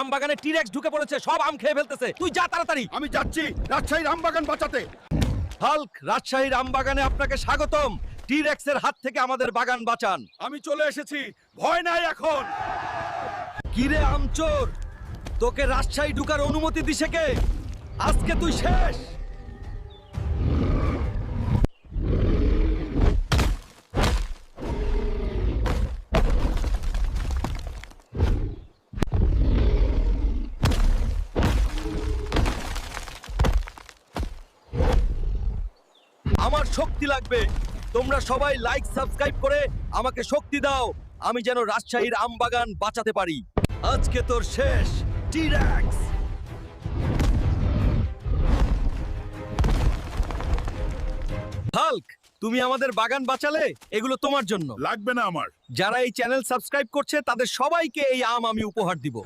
আম বাগানে টিরেক্স ঢুকে পড়েছে, সব আম খেয়ে ফেলতেছে। তুই যা তাড়াতাড়ি। আমি যাচ্ছি রাজশাহীর আম বাগান বাঁচাতে। হাল্ক, রাজশাহীর আম বাগানে আপনাকে স্বাগতম। টিরেক্সের হাত থেকে আমাদের বাগান বাঁচান। আমি চলে এসেছি, ভয় নাই এখন। কিরে আমচোর, তোকে রাজশাহী ঢুকার অনুমতি দিছে কে? আজকে তুই শেষ। আমার শক্তি লাগবে। তোমরা সবাই লাইক সাবস্ক্রাইব করে আমাকে শক্তি দাও, আমি যেন রাজশাহীর আমবাগান বাঁচাতে পারি। আজকে তোর শেষ, টিরেক্স। হাল্ক, তুমি আমাদের বাগান বাঁচালে, এগুলো তোমার জন্য। লাগবে না আমার। যারা এই চ্যানেল সাবস্ক্রাইব করছে তাদের সবাইকে এই আম আমি উপহার দিব।